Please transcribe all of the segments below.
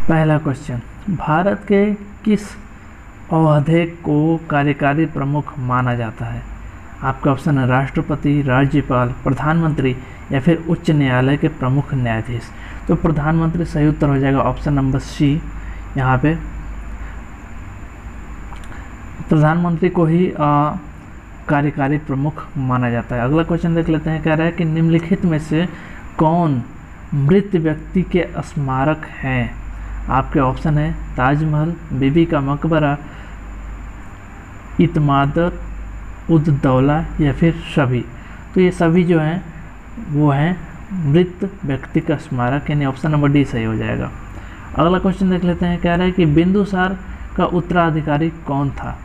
पहला क्वेश्चन, भारत के किस अवधि को कार्यकारी प्रमुख माना जाता है? आपका ऑप्शन है राष्ट्रपति, राज्यपाल, प्रधानमंत्री या फिर उच्च न्यायालय के प्रमुख न्यायाधीश। तो प्रधानमंत्री सही उत्तर हो जाएगा ऑप्शन नंबर सी। यहाँ पे प्रधानमंत्री को ही कार्यकारी प्रमुख माना जाता है। अगला क्वेश्चन देख लेते हैं। कह रहा है कि निम्नलिखित में से कौन मृत व्यक्ति के स्मारक हैं? आपके ऑप्शन है ताजमहल, बीबी का मकबरा, इत्मादत उद दौला या फिर सभी। तो ये सभी जो हैं वो हैं मृत व्यक्ति का स्मारक, यानी ऑप्शन नंबर डी सही हो जाएगा। अगला क्वेश्चन देख लेते हैं। कह रहा है कि बिंदुसार का उत्तराधिकारी कौन था?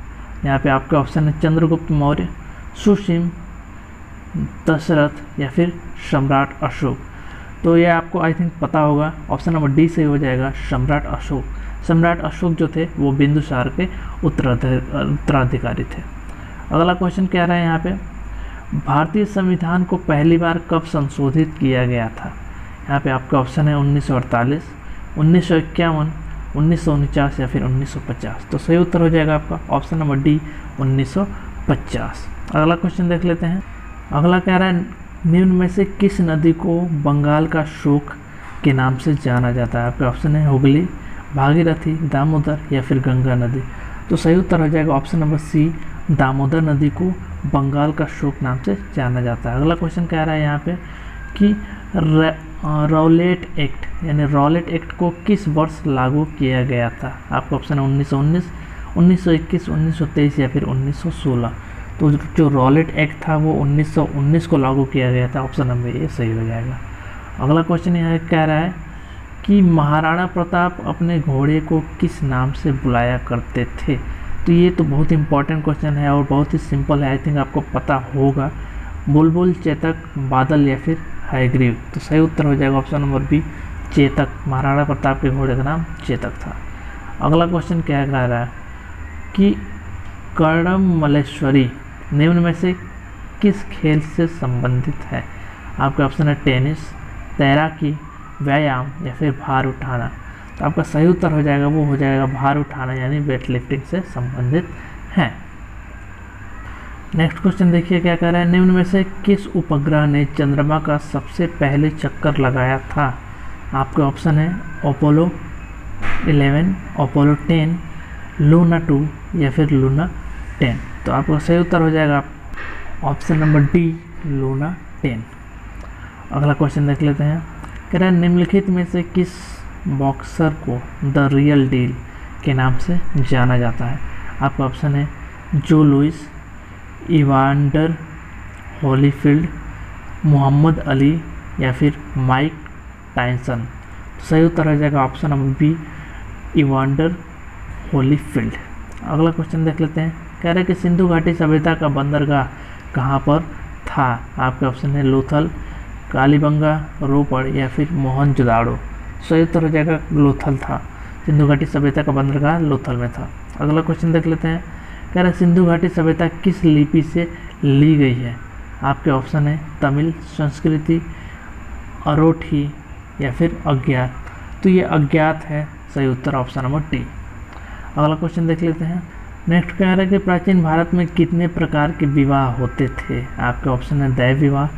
यहाँ पे आपका ऑप्शन है चंद्रगुप्त मौर्य, सुसीम, दशरथ या फिर सम्राट अशोक। तो ये आपको आई थिंक पता होगा, ऑप्शन नंबर डी सही हो जाएगा सम्राट अशोक। सम्राट अशोक जो थे वो बिंदुसार के उत्तराधिकारी थे। अगला क्वेश्चन कह रहा है यहाँ पे भारतीय संविधान को पहली बार कब संशोधित किया गया था? यहाँ पे आपका ऑप्शन है 1948, 1951, 1949 या फिर 1950। तो सही उत्तर हो जाएगा आपका ऑप्शन नंबर डी 1950। अगला क्वेश्चन देख लेते हैं। अगला कह रहा है निम्न में से किस नदी को बंगाल का शोक के नाम से जाना जाता है? आपके ऑप्शन है हुगली, भागीरथी, दामोदर या फिर गंगा नदी। तो सही उत्तर हो जाएगा ऑप्शन नंबर सी, दामोदर नदी को बंगाल का शोक नाम से जाना जाता है। अगला क्वेश्चन कह रहा है यहाँ पे कि रॉलेट एक्ट यानी रॉलेट एक्ट को किस वर्ष लागू किया गया था? आपका ऑप्शन है 1919, 1921, 1923 या फिर 1916। तो जो रॉलेट एक्ट था वो 1919 को लागू किया गया था, ऑप्शन नंबर ए सही हो जाएगा। अगला क्वेश्चन यह कह रहा है कि महाराणा प्रताप अपने घोड़े को किस नाम से बुलाया करते थे? तो ये तो बहुत इंपॉर्टेंट क्वेश्चन है और बहुत ही सिंपल है, आई थिंक आपको पता होगा। बुलबुल, चेतक, बादल या फिर हयग्रीव। तो सही उत्तर हो जाएगा option number B Chetak. Maharana Pratap के घोड़े का नाम चेतक था। अगला क्वेश्चन क्या कह रहा है कि कर्णमल्लेश्वरी निम्न में से किस खेल से संबंधित है? आपका ऑप्शन है टेनिस, तैराकी, व्यायाम या फिर भार उठाना। तो आपका सही उत्तर हो जाएगा वो हो जाएगा भार उठाना, यानी वेट लिफ्टिंग से संबंधित है। नेक्स्ट क्वेश्चन देखिए क्या कह रहा है। निम्न में से किस उपग्रह ने चंद्रमा का सबसे पहले चक्कर लगाया था? आपके ऑप्शन है अपोलो 11, अपोलो 10, लूना 2 या फिर लूना 10। तो आपका सही उत्तर हो जाएगा ऑप्शन नंबर डी लूना 10। अगला क्वेश्चन देख लेते हैं। कह रहा है निम्नलिखित में से किस बॉक्सर को द रियल डील के नाम से जाना जाता है? आपका ऑप्शन है Joe Louis, Evander Holyfield, Muhammad Ali या फिर माइक टायसन। तो सही उत्तर हो जाएगा option number B Evander Holyfield. अगला क्वेश्चन देख लेते हैं। कह रहे हैं कि सिंधु घाटी सभ्यता का बंदरगाह कहाँ पर था? आपके ऑप्शन है लोथल, कालीबंगा, रोपड़ या फिर मोहनजोदाड़ो। सही उत्तर हो जाएगा लोथल था। सिंधु घाटी सभ्यता का बंदरगाह लोथल में था। अगला क्वेश्चन देख लेते हैं। कह रहे हैं सिंधु घाटी सभ्यता किस लिपि से ली गई है? आपके ऑप्शन है तमिल, संस्कृति, अरोठी या फिर अज्ञात। तो ये अज्ञात है, सही उत्तर ऑप्शन नंबर डी। अगला क्वेश्चन देख लेते हैं। नेक्स्ट कह रहा है कि प्राचीन भारत में कितने प्रकार के विवाह होते थे? आपके ऑप्शन है दैव विवाह,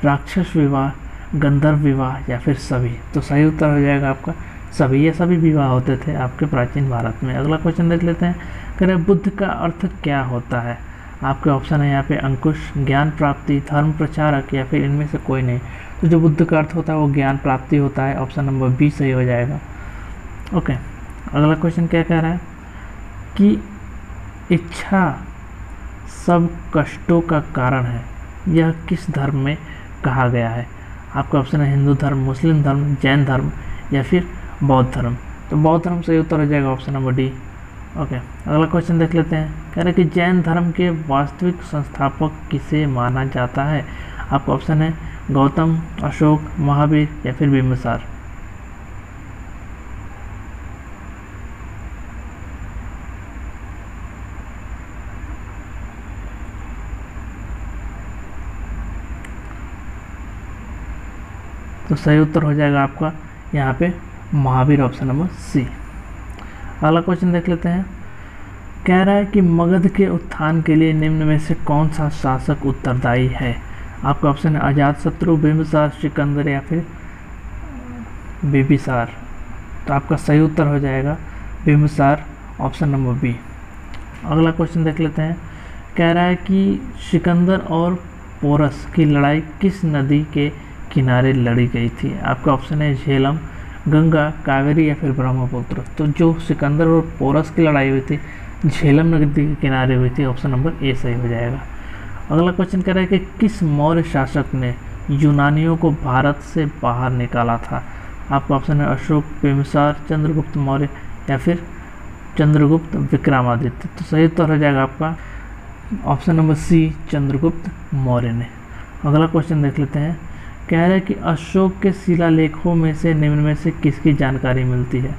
राक्षस विवाह, गंधर्व विवाह या फिर सभी। तो सही उत्तर हो जाएगा आपका सभी। ये सभी विवाह होते थे आपके प्राचीन भारत में। अगला क्वेश्चन देख लेते हैं। कह रहे बुद्ध का अर्थ क्या होता है? आपके ऑप्शन है यहाँ पे अंकुश, ज्ञान प्राप्ति, धर्म प्रचारक या फिर इनमें से कोई नहीं। तो जो बुद्ध का अर्थ होता है वो ज्ञान प्राप्ति होता है, ऑप्शन नंबर बी सही हो जाएगा। ओके, अगला क्वेश्चन क्या कह रहा है कि इच्छा सब कष्टों का कारण है, यह किस धर्म में कहा गया है? आपका ऑप्शन है हिंदू धर्म, मुस्लिम धर्म, जैन धर्म या फिर बौद्ध धर्म। तो बौद्ध धर्म सही उत्तर हो जाएगा ऑप्शन नंबर डी। ओके, अगला क्वेश्चन देख लेते हैं। कह रहे कि जैन धर्म के वास्तविक संस्थापक किसे माना जाता है? आपका ऑप्शन है गौतम, अशोक, महावीर या फिर बिंबिसार। तो सही उत्तर हो जाएगा आपका यहाँ पे महावीर, ऑप्शन नंबर सी। अगला क्वेश्चन देख लेते हैं। कह रहा है कि मगध के उत्थान के लिए निम्न में से कौन सा शासक उत्तरदायी है। आपका ऑप्शन है अजातशत्रु, बिंबिसार, सिकंदर या फिर बिंबिसार। तो आपका सही उत्तर हो जाएगा बिंबिसार, ऑप्शन नंबर बी। अगला क्वेश्चन देख लेते हैं। कह रहा है कि सिकंदर और पोरस की लड़ाई किस नदी के किनारे लड़ी गई थी। आपका ऑप्शन है झेलम, गंगा, कावेरी या फिर ब्रह्मपुत्र। तो जो सिकंदर और पोरस की लड़ाई हुई थी झेलम नदी के किनारे हुई थी, ऑप्शन नंबर ए सही हो जाएगा। अगला क्वेश्चन कह रहा है कि किस मौर्य शासक ने यूनानियों को भारत से बाहर निकाला था। आपका ऑप्शन है अशोक, बिंबिसार, चंद्रगुप्त मौर्य या फिर चंद्रगुप्त विक्रमादित्य। तो सही उत्तर हो जाएगा आपका option number C, Chandragupta Maurya ने। अगला क्वेश्चन देख लेते हैं। कह रहा है कि अशोक के शिलालेखों में से निम्न में से किसकी जानकारी मिलती है।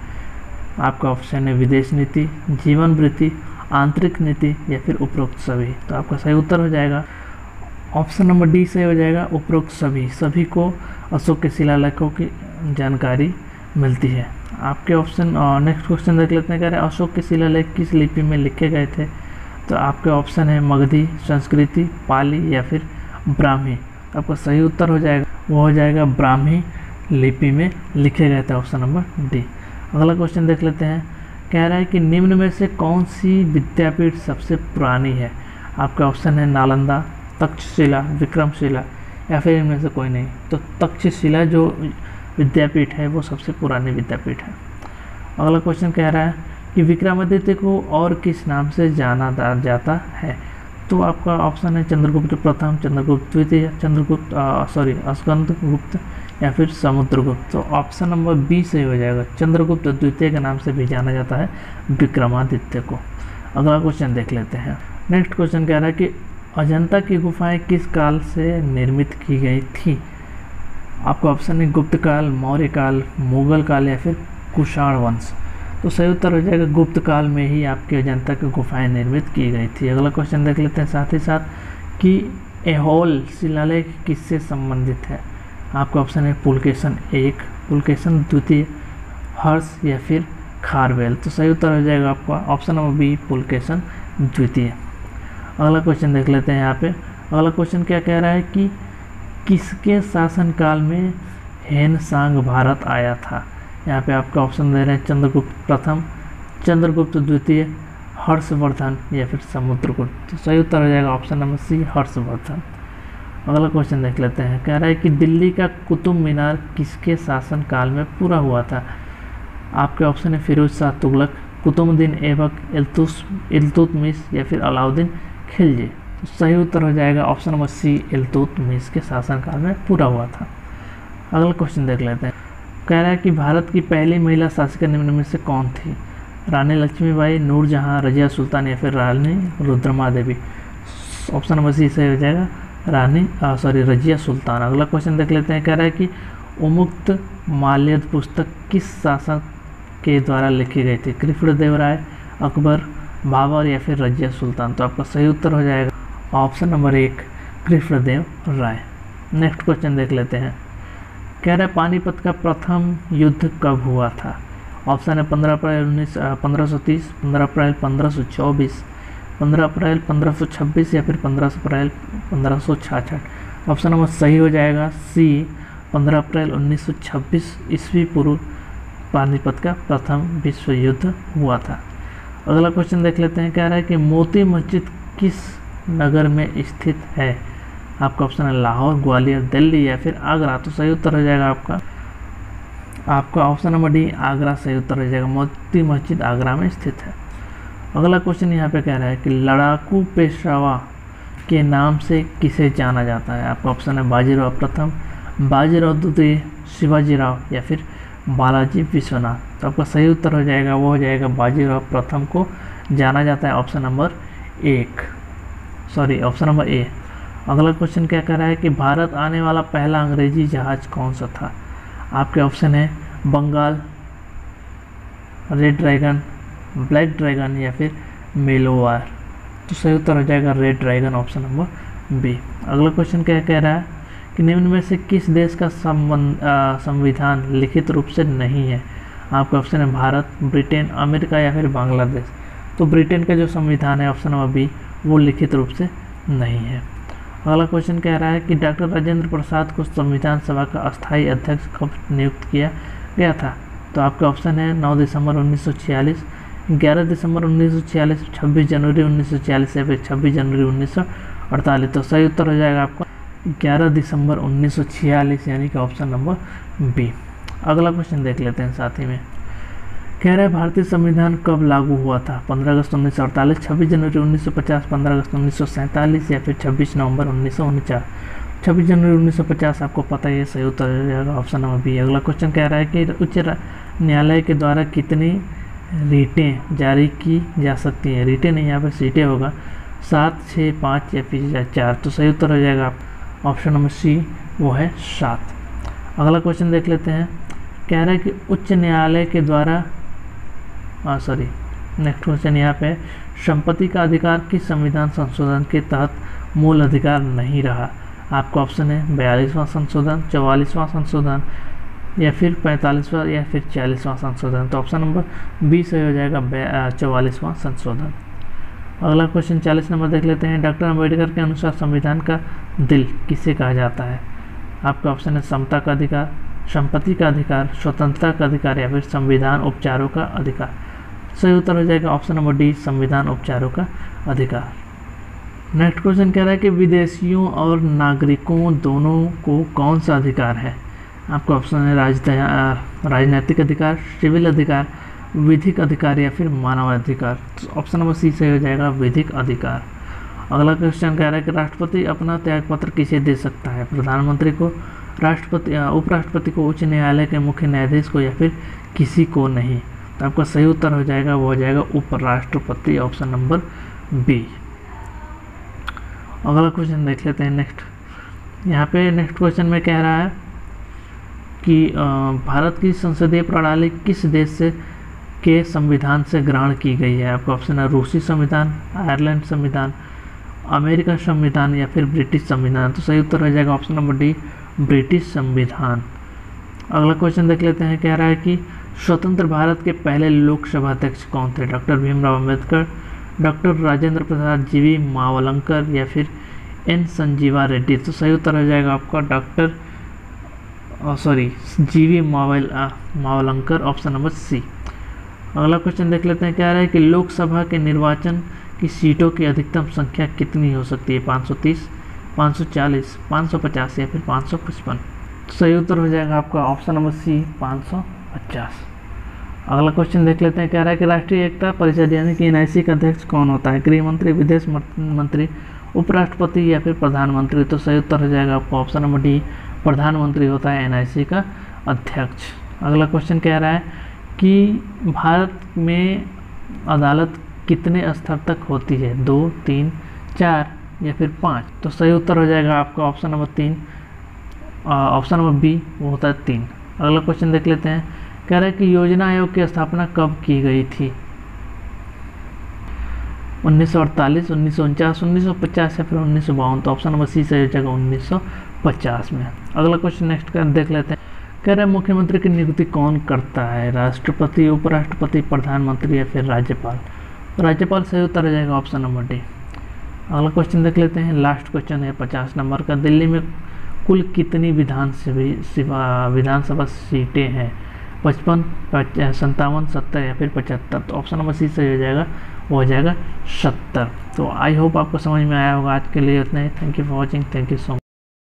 आपका ऑप्शन है विदेश नीति, जीवन वृत्ति, आंतरिक नीति या फिर उपरोक्त सभी। तो आपका सही उत्तर हो जाएगा ऑप्शन नंबर डी सही हो जाएगा, उपरोक्त सभी। सभी को अशोक के शिलालेखों की जानकारी मिलती है। आपके ऑप्शन नेक्स्ट क्वेश्चन देख लेते हैं। कह रहे हैं अशोक के शिलालेख किस लिपि में लिखे गए थे। तो आपके ऑप्शन है मगधी, संस्कृति, पाली या फिर ब्राह्मी। आपका सही उत्तर हो जाएगा वो हो जाएगा ब्राह्मी लिपि में लिखे गए थे, ऑप्शन नंबर डी। अगला क्वेश्चन देख लेते हैं। कह रहा है कि निम्न में से कौन सी विद्यापीठ सबसे पुरानी है। आपका ऑप्शन है नालंदा, तक्षशिला, विक्रमशिला या फिर इनमें से कोई नहीं। तो तक्षशिला जो विद्यापीठ है वो सबसे पुरानी विद्यापीठ है। अगला क्वेश्चन कह रहा है कि विक्रमादित्य को और किस नाम से जाना जाता है। तो आपका ऑप्शन है चंद्रगुप्त प्रथम, चंद्रगुप्त द्वितीय, स्कंदगुप्त या फिर समुद्रगुप्त। तो ऑप्शन नंबर बी सही हो जाएगा, चंद्रगुप्त द्वितीय के नाम से भी जाना जाता है विक्रमादित्य को। अगला क्वेश्चन देख लेते हैं। नेक्स्ट क्वेश्चन कह रहा है कि अजंता की गुफाएं किस काल से निर्मित की गई थी। आपका ऑप्शन है गुप्त काल, मौर्य काल, मुगल काल या फिर कुषाण वंश। तो सही उत्तर हो जाएगा गुप्त काल में ही आपकी अजंता की गुफाएं निर्मित की गई थी। अगला क्वेश्चन देख लेते हैं साथ ही साथ कि ऐहोल शिलालेख किससे संबंधित है। आपका ऑप्शन है पुलकेशन एक, पुलकेशन द्वितीय, हर्ष या फिर खारवेल। तो सही उत्तर हो जाएगा आपका ऑप्शन नंबर बी, पुलकेशन द्वितीय। अगला क्वेश्चन देख लेते हैं यहाँ पे। अगला क्वेश्चन क्या कह रहा है कि किसके शासनकाल में हेनसांग भारत आया था। यहाँ पे आपका ऑप्शन दे रहे हैं चंद्रगुप्त प्रथम, चंद्रगुप्त द्वितीय, हर्षवर्धन या फिर समुद्रगुप्त। तो सही उत्तर हो जाएगा ऑप्शन नंबर सी, हर्षवर्धन। अगला क्वेश्चन देख लेते हैं। कह रहा है कि दिल्ली का कुतुब मीनार किसके शासनकाल में पूरा हुआ था। आपके ऑप्शन है फिरोज शाह तुगलक, कुतुबुद्दीन ऐबक, इल्तुतमिश या फिर अलाउद्दीन खिलजी। तो सही उत्तर हो जाएगा ऑप्शन नंबर सी, इल्तुतमिश के शासनकाल में पूरा हुआ था। अगला क्वेश्चन देख लेते हैं। कह रहा है कि भारत की पहली महिला शासिका निम्न में से कौन थी। रानी लक्ष्मीबाई, नूरजहां, रजिया सुल्तान या फिर रानी रुद्रमा देवी। ऑप्शन नंबर सी सही हो जाएगा रजिया सुल्तान। अगला क्वेश्चन देख लेते हैं। कह रहा है कि उन्मुक्त माल्यद पुस्तक किस शासक के द्वारा लिखी गई थी। कृष्णदेव राय, अकबर, बाबर या फिर रजिया सुल्तान। तो आपका सही उत्तर हो जाएगा ऑप्शन नंबर एक, कृष्णदेव राय। नेक्स्ट क्वेश्चन देख लेते हैं। कह रहा है पानीपत का प्रथम युद्ध कब हुआ था। ऑप्शन है 15 अप्रैल 1530, 15 अप्रैल 1524, 15 अप्रैल 1526 या फिर 15 अप्रैल 1566। ऑप्शन नंबर सही हो जाएगा सी, 15 अप्रैल 1926 ईस्वी पूर्व पानीपत का प्रथम विश्व युद्ध हुआ था। अगला क्वेश्चन देख लेते हैं। कह रहा है कि मोती मस्जिद किस नगर में स्थित है। आपका ऑप्शन है लाहौर, ग्वालियर, दिल्ली या फिर आगरा। तो सही उत्तर हो जाएगा आपका ऑप्शन नंबर डी, आगरा सही उत्तर हो जाएगा। मोती मस्जिद आगरा में स्थित है। अगला क्वेश्चन यहाँ पे कह रहा है कि लड़ाकू पेशवा के नाम से किसे जाना जाता है। आपका ऑप्शन है बाजीराव प्रथम, बाजीराव द्वितीय, शिवाजीराव या फिर बालाजी विश्वनाथ। तो आपका सही उत्तर हो जाएगा वो हो जाएगा बाजीराव प्रथम को जाना जाता है, ऑप्शन नंबर ए। अगला क्वेश्चन क्या कर रहा है कि भारत आने वाला पहला अंग्रेजी जहाज कौन सा था। आपके ऑप्शन है Bengal, red dragon, black dragon या फिर मेलोवार। तो सही उत्तर हो जाएगा red dragon, option number B. अगला क्वेश्चन क्या कह रहा है कि निम्न में से किस देश का संविधान लिखित रूप से नहीं है। आपका ऑप्शन है भारत, ब्रिटेन, अमेरिका या फिर बांग्लादेश। तो ब्रिटेन का जो संविधान है ऑप्शन नंबर बी वो लिखित रूप से नहीं है। अगला क्वेश्चन कह रहा है कि डॉक्टर राजेंद्र प्रसाद को संविधान सभा का अस्थायी अध्यक्ष कब नियुक्त किया गया था? तो आपका ऑप्शन है 9 दिसंबर 1946, 11 दिसंबर 1946, 26 जनवरी 1946 या फिर 26 जनवरी 1948। तो सही उत्तर हो जाएगा आपका 11 दिसंबर 1946 यानी कि ऑप्शन नंबर बी। अगला क्वेश्चन देख लेते हैं साथ ही में। कह रहा है भारतीय संविधान कब लागू हुआ था? 15 अगस्त 1948, 26 जनवरी 1950, 15 अगस्त 1947 या फिर 26 नवंबर 1949। 26 जनवरी 1950 आपको पता ही है, सही उत्तर हो जाएगा ऑप्शन नंबर बी। अगला क्वेश्चन कह रहा है कि उच्च न्यायालय के द्वारा कितनी रीटें जारी की जा सकती हैं? रीटें नहीं, यहाँ पर सीटें होगा, 7, 6, 5 या फिर 4। तो सही उत्तर हो जाएगा ऑप्शन नंबर सी, वो है 7। अगला क्वेश्चन देख लेते हैं। कह रहा है कि उच्च न्यायालय के द्वारा नेक्स्ट क्वेश्चन यहाँ पे, संपत्ति का अधिकार किस संविधान संशोधन के तहत मूल अधिकार नहीं रहा? आपका ऑप्शन है 42वां संशोधन, 44वां संशोधन या फिर 45वां या फिर 40वां संशोधन। तो ऑप्शन नंबर बी सही हो जाएगा 44वां संशोधन। अगला क्वेश्चन 40 नंबर देख लेते हैं। डॉक्टर अम्बेडकर के अनुसार संविधान का दिल किसे कहा जाता है? आपका ऑप्शन है समता का अधिकार, संपत्ति का अधिकार, स्वतंत्रता का अधिकार या फिर संविधान उपचारों का अधिकार। सही उत्तर हो जाएगा ऑप्शन नंबर डी, संविधान उपचारों का अधिकार। नेक्स्ट क्वेश्चन कह रहा है कि विदेशियों और नागरिकों दोनों को कौन सा अधिकार है? आपका ऑप्शन है राजनैतिक अधिकार, सिविल अधिकार, विधिक अधिकार या फिर मानवाधिकार। तो ऑप्शन नंबर सी सही हो जाएगा विधिक अधिकार। अगला क्वेश्चन कह रहा है कि राष्ट्रपति अपना त्यागपत्र किसे दे सकता है? प्रधानमंत्री को, राष्ट्रपति, उपराष्ट्रपति को, उच्च न्यायालय के मुख्य न्यायाधीश को या फिर किसी को नहीं। तो आपका सही उत्तर हो जाएगा वो हो जाएगा उपराष्ट्रपति, ऑप्शन नंबर बी। अगला क्वेश्चन देख लेते हैं नेक्स्ट। यहाँ पे नेक्स्ट क्वेश्चन में कह रहा है कि भारत की संसदीय प्रणाली किस देश से के संविधान से ग्रहण की गई है? आपका ऑप्शन है रूसी संविधान, आयरलैंड संविधान, अमेरिका संविधान या फिर ब्रिटिश संविधान। तो सही उत्तर हो जाएगा ऑप्शन नंबर डी, ब्रिटिश संविधान। अगला क्वेश्चन देख लेते हैं। कह रहा है कि स्वतंत्र भारत के पहले लोकसभा अध्यक्ष कौन थे? डॉक्टर भीमराव अंबेडकर, डॉक्टर राजेंद्र प्रसाद, जीवी मावलंकर या फिर एन संजीवा रेड्डी। तो सही उत्तर हो जाएगा आपका जीवी मावलंकर, ऑप्शन नंबर सी। अगला क्वेश्चन देख लेते हैं। कह रहा है कि लोकसभा के निर्वाचन की सीटों की अधिकतम संख्या कितनी हो सकती है? 530, 540, 550 या फिर 555। तो सही उत्तर हो जाएगा आपका ऑप्शन नंबर सी, 550। अगला क्वेश्चन देख लेते हैं। कह रहा है कि राष्ट्रीय एकता परिषद यानी कि एनआईसी का अध्यक्ष कौन होता है? गृह मंत्री, विदेश मंत्री, उपराष्ट्रपति या फिर प्रधानमंत्री। तो सही उत्तर हो जाएगा आपका ऑप्शन नंबर डी, प्रधानमंत्री होता है एनआईसी का अध्यक्ष। अगला क्वेश्चन कह रहा है कि भारत में अदालत कितने स्तर तक होती है? 2, 3, 4 या फिर 5। तो सही उत्तर हो जाएगा आपका option number 3, option number B वो होता है 3। अगला क्वेश्चन देख लेते हैं। कह रहा है कि योजना आयोग की स्थापना कब की गई थी? 1948, 1949, 1950 या फिर 1952। तो ऑप्शन नंबर सी सही हो जाएगा 1950 में। अगला क्वेश्चन नेक्स्ट देख लेते हैं। कह रहा है मुख्यमंत्री की नियुक्ति कौन करता है? राष्ट्रपति, उपराष्ट्रपति, प्रधानमंत्री या फिर राज्यपाल। राज्यपाल सही उत्तर हो जाएगा ऑप्शन नंबर डी। अगला क्वेश्चन देख लेते हैं। लास्ट क्वेश्चन है 50 नंबर का। दिल्ली में कुल कितनी विधानसभा सीटें हैं? 55, 57, 70 या फिर 75। तो ऑप्शन नंबर सी सही हो जाएगा, वो हो जाएगा 70। तो आई होप आपको समझ में आया होगा। आज के लिए इतना ही। Thank you for watching. Thank you so much.